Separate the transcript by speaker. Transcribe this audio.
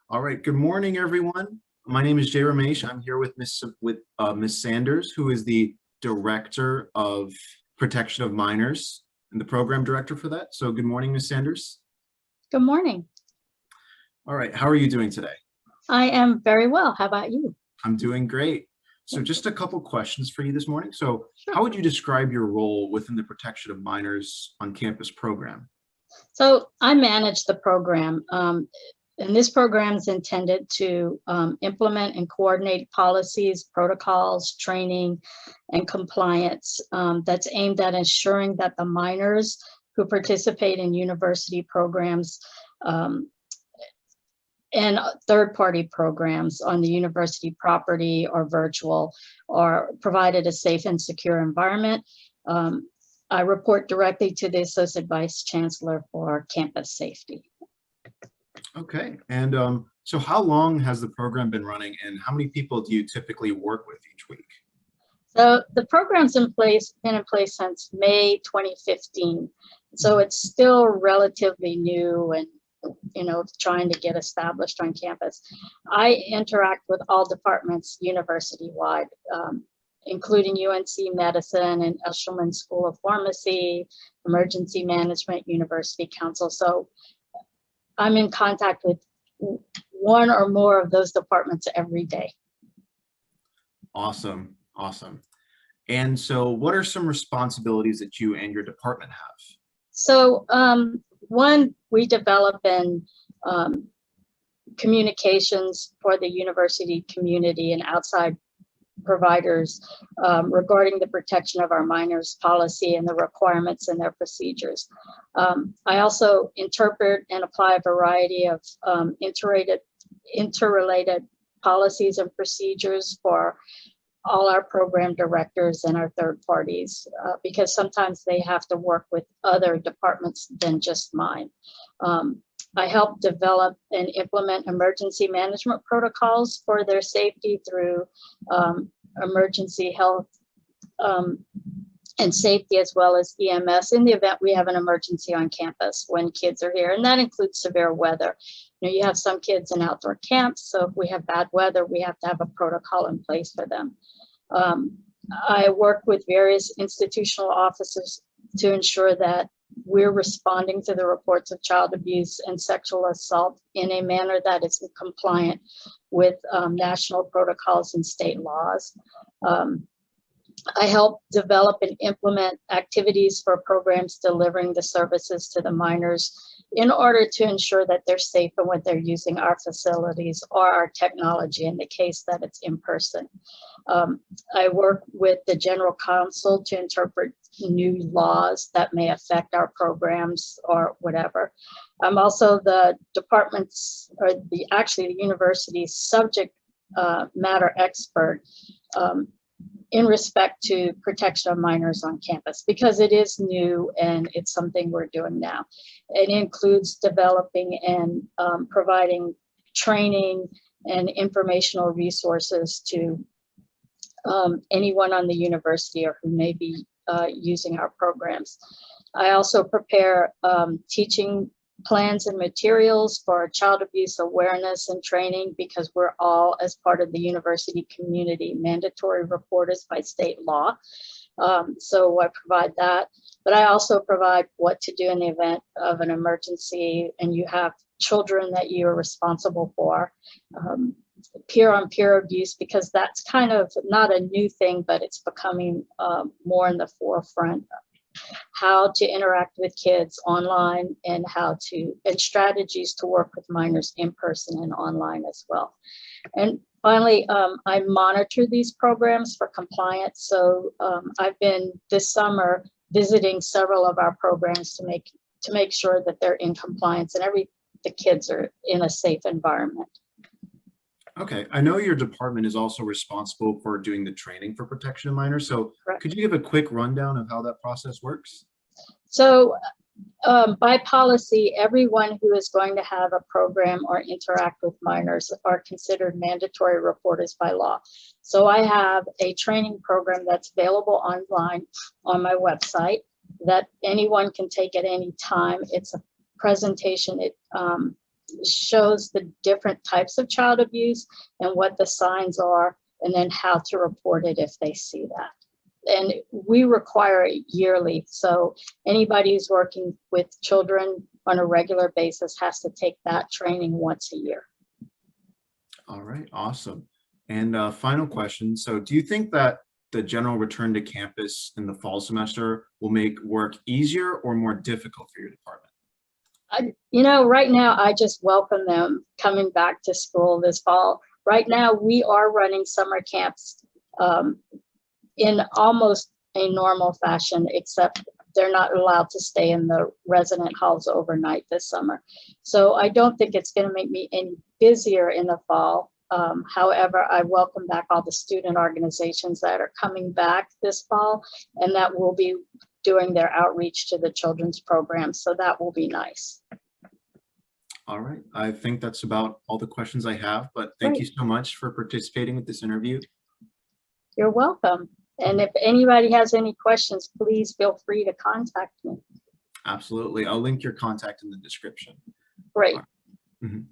Speaker 1: All right. Good morning, everyone. My name is Jay Ramesh. I'm here with Miss Sanders, who is the Director of Protection of Minors and the Program Director for that. So good morning, Miss Sanders.
Speaker 2: Good morning.
Speaker 1: All right. How are you doing today?
Speaker 2: I am very well. How about you?
Speaker 1: I'm doing great. So just a couple questions for you this morning. So
Speaker 2: Sure.
Speaker 1: how would you describe your role within the Protection of Minors on Campus program?
Speaker 2: So I manage the program, and this program is intended to implement and coordinate policies, protocols, training, and compliance that's aimed at ensuring that the minors who participate in university programs and third-party programs on the university property or virtual are provided a safe and secure environment. I report directly to the Associate Vice Chancellor for Campus Safety.
Speaker 1: Okay. And so how long has the program been running and how many people do you typically work with each week?
Speaker 2: So the program's been in place since May 2015. So it's still relatively new and trying to get established on campus. I interact with all departments university-wide, including UNC Medicine and Eshelman School of Pharmacy, Emergency Management, University Council. So I'm in contact with one or more of those departments every day.
Speaker 1: Awesome. Awesome. And so what are some responsibilities that you and your department have?
Speaker 2: So one, we develop in communications for the university community and outside providers regarding the protection of our minors policy and the requirements and their procedures. I also interpret and apply a variety of interrelated policies and procedures for all our program directors and our third parties, because sometimes they have to work with other departments than just mine. I help develop and implement emergency management protocols for their safety through emergency health and safety, as well as EMS in the event we have an emergency on campus when kids are here. And that includes severe weather. You have some kids in outdoor camps, so if we have bad weather, we have to have a protocol in place for them. I work with various institutional officers to ensure that we're responding to the reports of child abuse and sexual assault in a manner that is compliant with national protocols and state laws. I help develop and implement activities for programs delivering the services to the minors in order to ensure that they're safe and when they're using our facilities or our technology in the case that it's in person. I work with the general counsel to interpret new laws that may affect our programs or whatever. I'm also the department's, or the university's subject matter expert in respect to protection of minors on campus, because it is new and it's something we're doing now. It includes developing and providing training and informational resources to anyone on the university or who may be using our programs. I also prepare teaching plans and materials for child abuse awareness and training, because we're all, as part of the university community, mandatory reporters by state law. So I provide that, but I also provide what to do in the event of an emergency and you have children that you are responsible for. Peer-on-peer abuse, because that's kind of not a new thing, but it's becoming more in the forefront. How to interact with kids online and and strategies to work with minors in person and online as well. And finally, I monitor these programs for compliance. So I've been this summer visiting several of our programs to make sure that they're in compliance and the kids are in a safe environment.
Speaker 1: Okay, I know your department is also responsible for doing the training for protection of minors. So
Speaker 2: Correct.
Speaker 1: Could you give a quick rundown of how that process works?
Speaker 2: So by policy, everyone who is going to have a program or interact with minors are considered mandatory reporters by law. So I have a training program that's available online on my website that anyone can take at any time. It's a presentation. shows the different types of child abuse and what the signs are, and then how to report it if they see that. And we require it yearly. So anybody who's working with children on a regular basis has to take that training once a year.
Speaker 1: All right, awesome. And final question. So do you think that the general return to campus in the fall semester will make work easier or more difficult for your department?
Speaker 2: Right now, I just welcome them coming back to school this fall. Right now, we are running summer camps in almost a normal fashion, except they're not allowed to stay in the resident halls overnight this summer. So I don't think it's going to make me any busier in the fall. However, I welcome back all the student organizations that are coming back this fall, and that will be doing their outreach to the children's program. So that will be nice.
Speaker 1: All right, I think that's about all the questions I have, but thank you so much for participating with this interview.
Speaker 2: You're welcome. And if anybody has any questions, please feel free to contact me.
Speaker 1: Absolutely. I'll link your contact in the description.
Speaker 2: Great.
Speaker 1: Mhm.